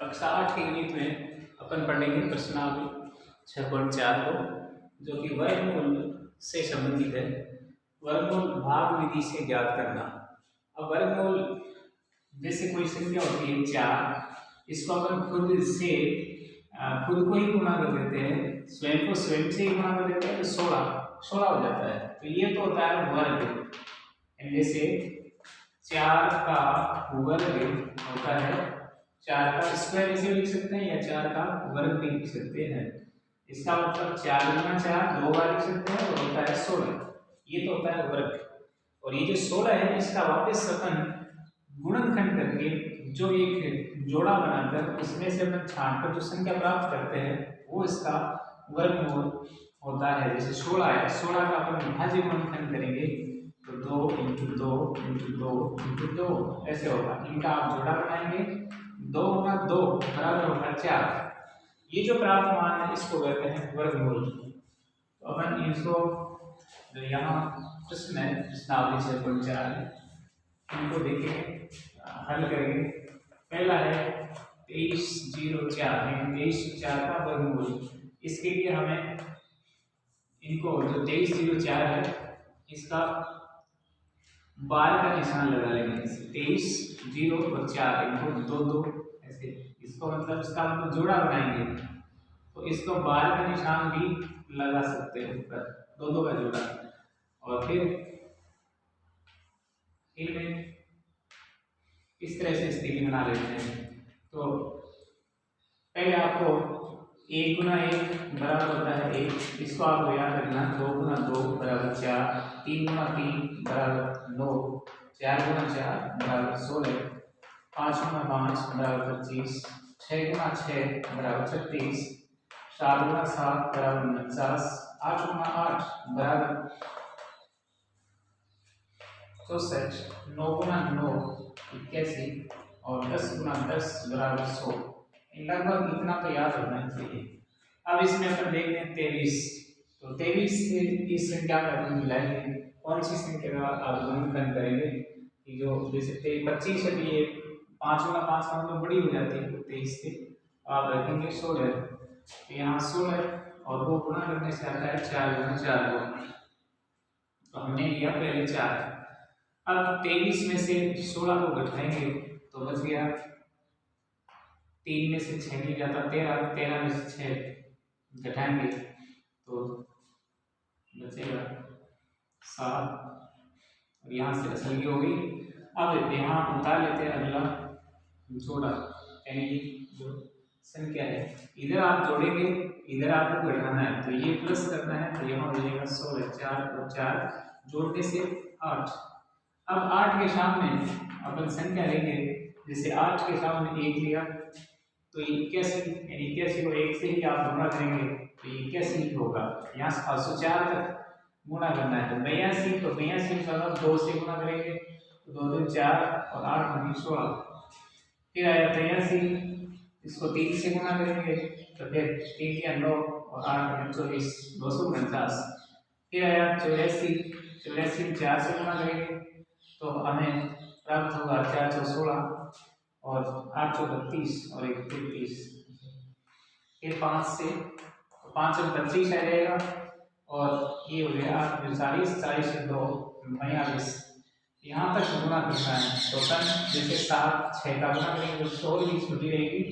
कक्षा 8 के यूनिट में अपन पढ़ेंगे प्रश्नावली 6.4 को, जो कि वर्गमूल से संबंधित है। वर्गमूल भाग विधि से ज्ञात करना। अब वर्गमूल जैसे कोई संख्या होती है 4, इसको अपन खुद को ही गुणा कर देते हैं, स्वयं को स्वयं से ही गुणा कर देते हैं तो 16 हो जाता है। तो ये तो होता है वर्ग। जैसे 4 का वर्ग होता है, 4 का स्क्वायर इसे लिख सकते हैं या 4 का वर्ग भी लिख सकते हैं। इसका मतलब 4 गुना 4 2 बार लिख सकते हैं और होता है 16। ये तो होता है वर्ग। और ये जो 16 है इसका वापस अपन गुणनखंड करके जो एक जोड़ा बनाकर इसमें से अपन छांटकर जो संख्या प्राप्त करते हैं वो इसका वर्गमूल होता है। जैसे 16 है, 16 का अपन भाज्य गुणनखंड करेंगे तो 2 × 2 × 2 × 2 ऐसे होगा। इनका आप जोड़ा बनाएंगे 2 गुना 2 बराबर होगा 4। ये जो प्राप्त मान है इसको कहते हैं वर्गमूल। तो अपन इसको जो यहाँ प्रश्न है प्रश्नावली 6.4 इनको देखेंगे, हल करेंगे। पहला है 2304 2304 का वर्गमूल। इसके लिए हमें इनको जो 2304 है इसका 12 का निशान लगा लेंगे। 23 0 और 4 इनको 2 2 ऐसे, इसको मतलब इसका हम जोड़ा बनाएंगे तो इसको 12 का निशान भी लगा सकते हैं ऊपर, 2 2 का जोड़ा। और फिर इनमें इस तरह से स्थिति बना लेते हैं। तो पहले आपको 1 गुना 1 बराबर होता है 1, इसको आपको याद रखना। 2 गुना 2 बराबर 4, 3 गुना 3 बराबर 9, 4 गुना 4 बराबर 16, 5 गुना 5 बराबर 25, 6 गुना 6 बराबर 36, 7 गुना 7 बराबर 49, 8 गुना 8 बराबर 64, 9 गुना 9 81 और 10 गुना 10 बराबर 100। लगभग इतना तो याद होना चाहिए। अब इसमें अपन देखते हैं 23। तो 23 से इस संख्या का अपन मिलाएंगे, कौन सी संख्या का आप गुणनखंड करेंगे कि जो जैसे 25 है, ये 5 गुना 5 का मतलब बड़ी हो जाती है। 23 से आप रखेंगे 16, तो यहाँ 16 और वो गुणा करने से आता है 4 गुना 4 को। तो हमने लिया पहले 4। अब 23 में से 16 को घटाएंगे तो बच गया 3 में से 6 नहीं जाता 13, 13 में से 6 घटाएंगे तो बचेगा 7 और यहाँ से असल की हो गई। अब यहाँ उतार लेते हैं अगला जोड़ा, यानी जो संख्या है इधर आप जोड़ेंगे, इधर आपको घटाना है तो ये प्लस करना है तो यहाँ हो जाएगा 16, 4 और 4 जोड़ने से 8। अब 8 के सामने अपन संख्या लेंगे, जैसे 8 के सामने 1 लिया तो 81, यानी 81 को 1 से ही आप गुणा करेंगे तो 81 होगा। यहाँ 504 तक गुणा करना है तो 82, तो 82 का 2 से गुणा करेंगे तो 2 2 4 और 8 बनी 16। फिर आया 83, इसको 3 से गुणा करेंगे तो फिर 3 या 9 और 8 बनी 24, 249। फिर आया 84, 84 4 से गुणा करेंगे तो हमें प्राप्त होगा 416 और 832 और 133। फिर 5 से 5 और 25 आ जाएगा और ये हो गया 40, 40 से 2 42। यहाँ तक गुणा करना है तो अपन जैसे 7 6 का गुणा करेंगे तो 100 ही छुट्टी रहेगी।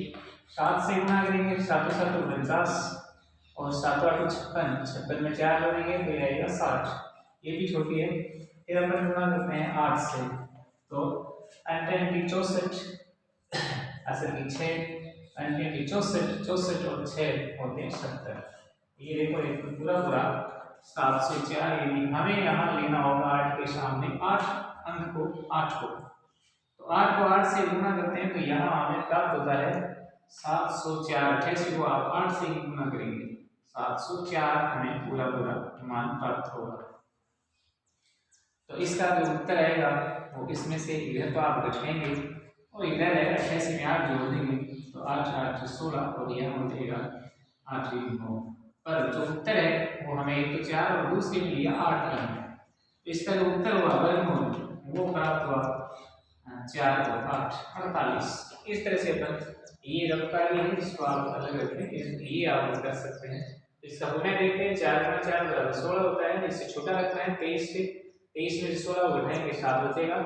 7 से गुणा करेंगे 7 7 49 और 7 8 56, 56 में 4 जोड़ेंगे तो ये आएगा 60, ये भी छोटी है। फिर अपन गुणा करते हैं 8 से तो 64 असल की 6 64 और 6 होते हैं 70। ये देखो एक पूरा 704, यानी हमें यहाँ लेना होगा 8 के सामने 8 अंक को 8 को, तो 8 को 8 से गुणा करते हैं तो यहाँ हमें प्राप्त होता है 704। 88 को आप 8 से ही गुणा करेंगे 704 हमें पूरा मान प्राप्त होगा। तो इसका जो उत्तर आएगा वो इसमें से इधर तो आप घटाएंगे और इधर है 88 में 8 जोड़ देंगे तो 8 8 16 और यह हो जाएगा 8 9। पर जो उत्तर है वो हमें एक तो 4 और दूसरे में लिया 8 का है, तो इसका जो उत्तर हुआ वर्गमूल वो प्राप्त हुआ 4 और 8 48। इस तरह से अपन ये रबकारी है इसको आप अलग रखें, ये आप कर सकते हैं। इसका गुना देखते हैं, 4 गुना 4 बराबर 16 होता है। इससे छोटा रखना है 23 से, 23 में से 16 को घटाएंगे 7 बचेगा।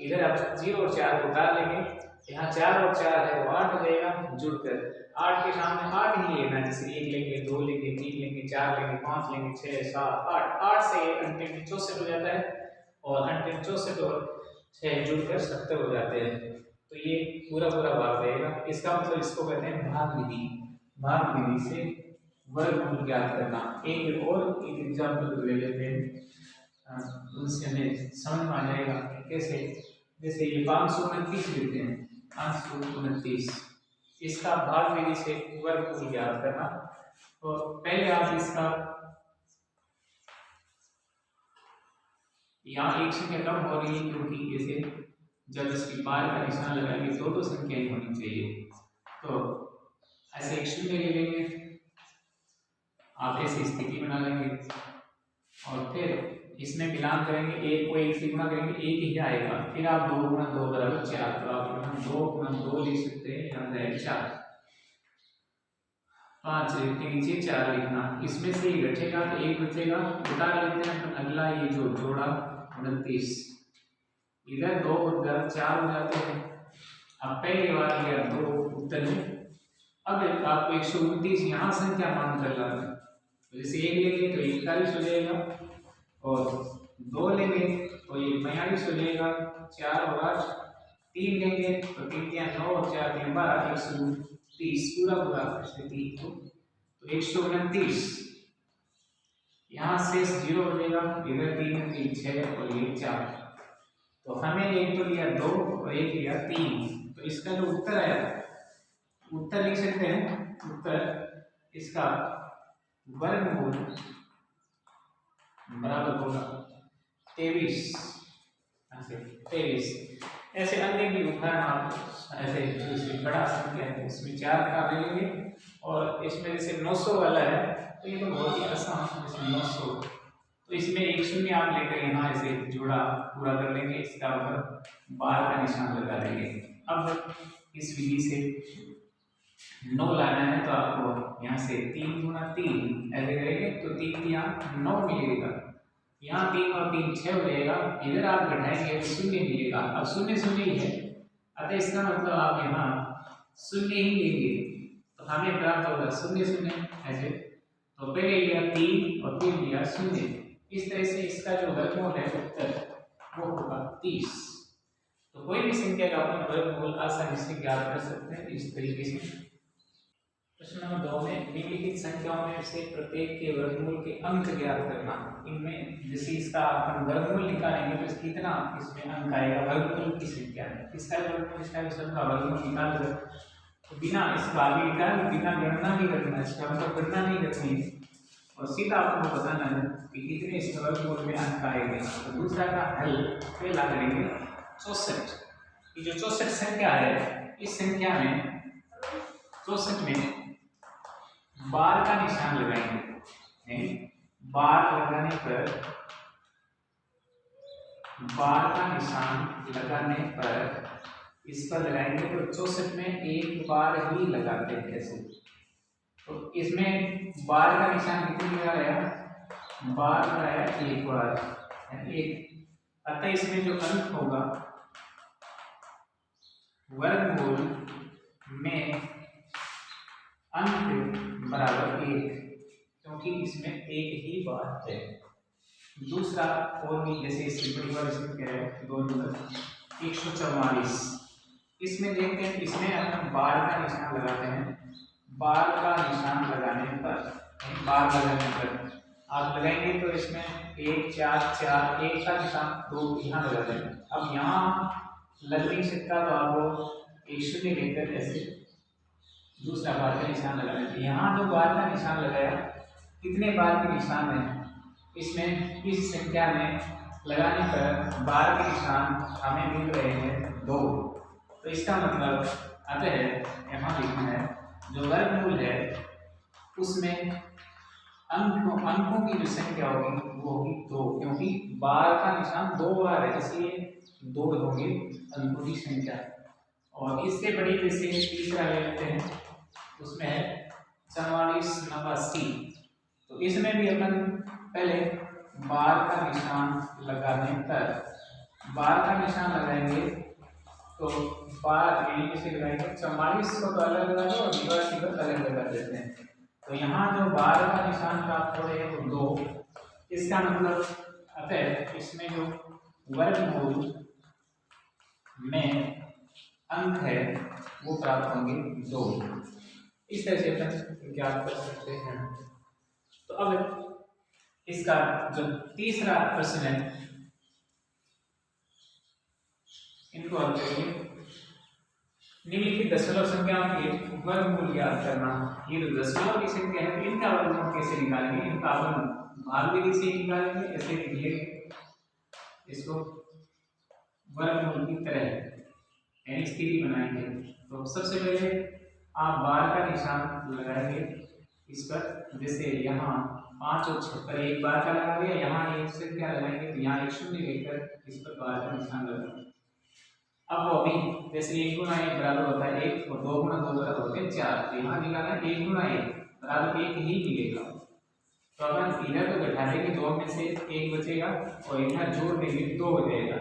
इधर आप 0 और 4 को उतार लेंगे, यहाँ 4 और 4 है वो 8 हो जाएगा जुड़कर। 8 के सामने 8 ही लेना, जैसे 1 लेंगे, 2 लेंगे, 3 लेंगे, 4 लेंगे, 5 लेंगे, 6 7 8, 8 से अंतिम 64 हो जाता है और अंतिम 64 और 6 जुड़कर 70 हो जाते हैं। तो ये पूरा पूरा भाग रहेगा। इसका मतलब इसको कहते हैं भाग विधि। भाग विधि से वर्गमूल ज्ञात करना। एक और एक एग्जाम्पल ले लेते हैं, उनसे हमें समझ में आ जाएगा कि कैसे। जैसे ये 529 लिखते हैं, 529, इसका भाग विधि से वर्गमूल ज्ञात करना। तो पहले आप इसका यहाँ एक संख्या कम हो रही है क्योंकि जैसे जब इसकी बार का निशान लगाएंगे दो संख्याएं होनी चाहिए। तो ऐसे एक शून्य ले लेंगे, आप ऐसी स्थिति बना लेंगे और फिर इसमें मिलान करेंगे, एक को एक से गुणा करेंगे, एक ही आएगा। फिर आप 2 गुणा 2 बराबर 4, तो आप यहाँ 2 गुणा 2 लिख सकते हैं, यहाँ जाएगा 4। 5 के नीचे 4 लिखना, इसमें से ही घटेगा तो 1 बचेगा, उतार लेते हैं। अगला ये जो जोड़ा 29, इधर 2 उधर 4 हो जाते हैं। अब पहली बार लिया 2 उत्तर में, अब आपको 129 यहाँ संख्या मान कर लाना है। तो जैसे 1 लेंगे तो 41 हो जाएगा और 2 लेंगे तो ये 42 हो जाएगा, 4 और 8, 3 लेंगे तो 3 या 9 और 4 3 12, 130 पूरा पूरा ऐसे 3 तो 129। यहाँ शेष 0 हो जाएगा, इधर 3 3 6 और ये 4। तो हमें एक तो लिया 2 और एक लिया 3, तो इसका जो उत्तर आया, उत्तर लिख सकते हैं। उत्तर इसका वर्गमूल बराबर होगा 23। ऐसे अन्य भी उदाहरण आप ऐसे जो बड़ा संख्या है उसमें 4 का ले लेंगे और इसमें जैसे 900 वाला है तो ये तो बहुत ही आसान है। जैसे 900 तो इसमें एक शून्य आप लेकर यहाँ ऐसे जोड़ा पूरा कर लेंगे, इसका ऊपर बार का निशान लगा देंगे। अब इस विधि से 9 लाना है तो आपको यहाँ से 3 गुना 3 ऐसे करेंगे तो 3 यहाँ 9 मिलेगा, यहाँ 3 और 3 6 हो जाएगा। इधर आप घटाएंगे तो शून्य मिलेगा, अब शून्य शून्य ही है, अतः इसका मतलब आप यहाँ शून्य ही लेंगे तो हमें प्राप्त होगा 0 0 ऐसे। तो पहले लिया 3 और फिर लिया 0, इस तरह से इसका जो वर्गमूल है उत्तर वो होगा 30। तो कोई भी संख्या का अपन वर्गमूल आसानी से ज्ञात कर सकते हैं इस तरीके से। प्रश्न नंबर 2 में निम्नलिखित संख्याओं में से प्रत्येक के वर्गमूल के अंक ज्ञात करना। इनमें जैसे इसका अपन वर्गमूल निकालेंगे तो कितना इसमें अंक आएगा, वर्गमूल की संख्या है, इसका वर्गमूल इसका भी सबका वर्गमूल निकाल दो। तो बिना इसका आगे निकाल, बिना गणना नहीं करना, इसका मतलब गणना नहीं करनी और सीधा आपको बताना है कि कितने इसके वर्गमूल में अंक आएंगे। तो दूसरा का हल पहला करेंगे 64। ये जो 64 संख्या है, इस संख्या में 64 में बार का निशान लगाएंगे। बार लगाने पर इस पर लगाएंगे तो 64 में एक बार ही लगाते हैं ऐसे। तो इसमें बार का निशान कितनी बार आया, बार आया एक बार एक। अतः इसमें जो अंक होगा वर्गमूल में अंक बराबर 1, क्योंकि इसमें एक ही बार है। दूसरा और भी जैसे इसकी बड़ी बार इसमें क्या है 2 नंबर 144, इसमें देखते हैं, इसमें हम बार का निशान लगाते हैं। बार का निशान लगाने पर आप लगाएंगे तो इसमें 1 4 4 1 का निशान 2 यहाँ लगा देंगे। अब यहाँ लग नहीं सकता तो आपको एक शून्य लेकर ऐसे दूसरा बार का निशान लगा लेते। यहाँ जो बार का निशान लगाया, कितने बार के निशान है इसमें, इस संख्या में लगाने पर बार के निशान हमें मिल रहे हैं 2। तो इसका मतलब अतः यहाँ लिखना है जो वर्गमूल है उसमें अंकों की जो संख्या होगी वो होगी 2, क्योंकि बार का निशान 2 बार है, इसलिए 2 होंगे अंकों की संख्या। और इससे बड़ी जैसे तीसरा ले लेते हैं, उसमें है 44 9 80। तो इसमें भी अपन पहले बार का निशान लगाने पर, बार का निशान लगाएंगे तो बार यहीं से लगाएंगे, 44 को तो अलग लगा दो और 82 को अलग लगा देते हैं। तो यहाँ जो बार का निशान प्राप्त हो रहे हैं वो 2, इसका मतलब अतः इसमें जो वर्गमूल में अंक है वो प्राप्त होंगे 2। इस तरह से अपन ज्ञात कर सकते हैं। तो अब इसका जो तीसरा प्रश्न है, इनको हल करिए। निम्नलिखित दशमलव संख्याओं के वर्गमूल ज्ञात करना। ये जो दशमलव की संख्या है इनका वर्गमूल कैसे निकालेंगे, इनका अपन भाग विधि से निकालेंगे, ऐसे लिखेंगे इसको वर्गमूल की तरह यानी स्थिति बनाएंगे। तो सबसे पहले आप बार का निशान लगाएंगे इस पर, जैसे यहाँ 5 और 6 पर एक बार का लगा दिया, यहाँ एक से क्या लगाएंगे तो यहाँ 1 शून्य लेकर इस पर बार का निशान लगाएंगे। अब वो अभी जैसे 1 गुना 1 बराबर होता है 1 और 2 गुना 2 बराबर होते हैं 4, तो यहाँ निकालना 1 गुना 1 बराबर 1 ही मिलेगा। तो अपन इधर तो घटा देंगे 2 में से 1 बचेगा और इधर जोड़ देंगे 2 हो जाएगा।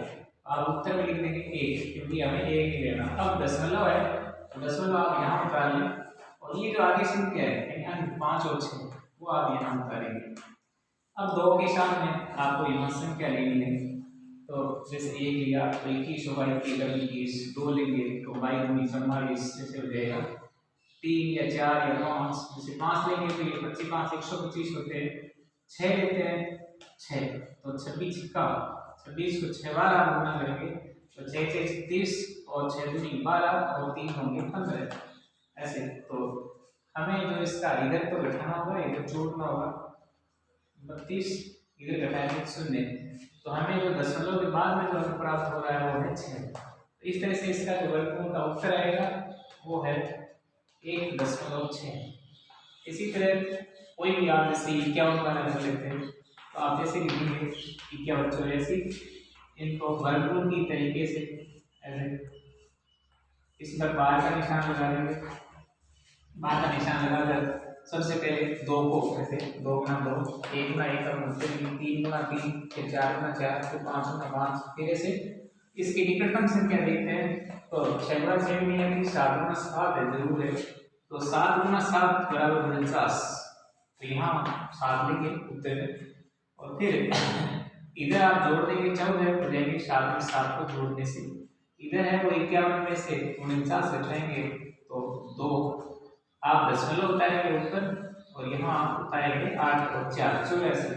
अब उत्तर में लिख देंगे 1, क्योंकि हमें 1 ही लेना। अब दशमलव है तो दशमलव आप यहाँ उतार लें और ये जो आगे संख्या है यानी 5 और 6 वो आप यहाँ उतारेंगे। अब 2 के सामने आपको यहाँ संख्या लेनी है, तो जैसे 1 लिया तो 21 होगा, 21 2 लेंगे तो 22 44 जैसे हो जाएगा। 3 या 4 या 5, जैसे 5 लेंगे तो ये 25 5 125 होते हैं। 6 लेते हैं 6 तो 26 का 26 को 6 बार आप गुना करेंगे तो 6 6 36 और 6 दूनी 12 और 3 होंगे 15 ऐसे। तो हमें जो इसका इधर तो घटाना होगा, इधर जोड़ना होगा 32, इधर घटाएंगे 0, तो हमें जो दशमलव के बाद में जो अंक प्राप्त हो रहा है वो है 6। तो इस तरह से इसका जो वर्गमूल का उत्तर आएगा वो है 1.6। इसी तरह कोई भी आप जैसे 51 का नंबर लेते हैं तो आप जैसे लिखेंगे 51 84, इनको वर्गमूल की तरीके से ऐसे इस पर बार का निशान लगा देंगे। बार का निशान लगाकर सबसे पहले 2 को ऐसे 2 गुना 2 1 गुना 1 और 3 गुना 3 फिर 4 गुना 4 फिर 5 गुना 5, फिर ऐसे इसकी निकटतम संख्या देखते हैं तो 6 गुना 6 में है कि 7 गुना 7 है जरूर है, तो 7 गुना 7 बराबर 49, तो यहाँ 7 लेंगे उत्तर में। और फिर इधर आप जोड़ देंगे 14 हो जाएगी, 7 में 7 को जोड़ने से इधर है वो 51 में से 49 घटाएंगे तो 2 आप दशमलव उतारेंगे ऊपर और यहाँ आप उतारेंगे 8 और 4 84।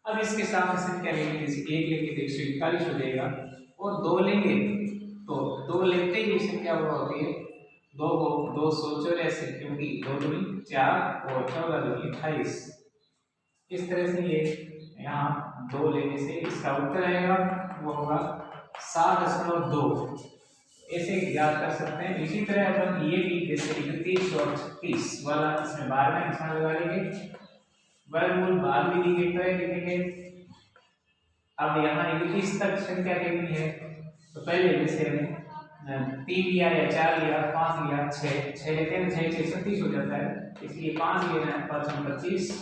अब इसके साथ संख्या लेंगे, जैसे 1 लेंगे तो 141 हो जाएगा और 2 लेंगे तो 2 लेते ही संख्या वो होती है 2 को 284, क्योंकि 2 दूनी 4 और 14 दूनी 28। इस तरह से ये यहाँ 2 लेने से इसका उत्तर आएगा वो होगा 7.2, ऐसे ज्ञात कर सकते हैं। इसी तरह अपन ये भी जैसे 31 और 36 वाला इसमें बार का निशान लगा लेंगे, वर्गमूल बार विधि की तरह लिखेंगे। अब यहाँ 21 तक संख्या लेनी है तो पहले जैसे हमें 3 लिया या 4 लिया 5 लिया 6 लेते हैं, 6 6 36 हो जाता है, इसलिए 5 लेना है, 5 25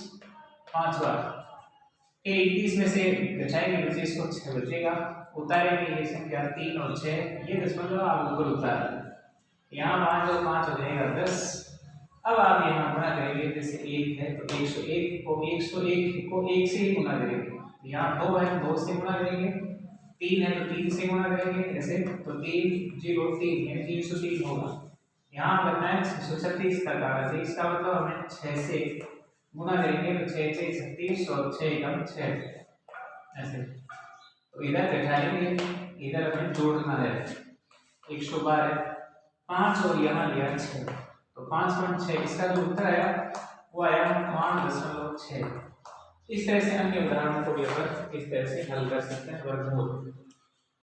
5 बार 21 में से घटाएंगे 25 को 6 बचेगा, उतारेंगे ये संख्या 3 और 6, ये दशमलव आप ऊपर उतार यहाँ 5 और 5 हो जाएगा 10। अब आप यहाँ गुणा करेंगे, जैसे 1 है तो 101 को 1 से ही गुणा करेंगे, यहाँ 2 है 2 से गुणा करेंगे, 3 है तो 3 से गुणा करेंगे ऐसे, तो 3 0 3 है 303 होगा। यहाँ लगना है 636 तक आ रहा है, इसका मतलब हमें 6 से गुणा करेंगे तो 6 6 36 और 6 एकम 6 ऐसे। तो इधर घटाएंगे, इधर हमें जोड़ना है 112 5 और यहाँ लिया 6, तो 5.6 इसका जो उत्तर आया वो आया 5.6। इस तरह से अन्य उदाहरणों को भी अपन इस तरह से हल कर सकते हैं वर्गमूल।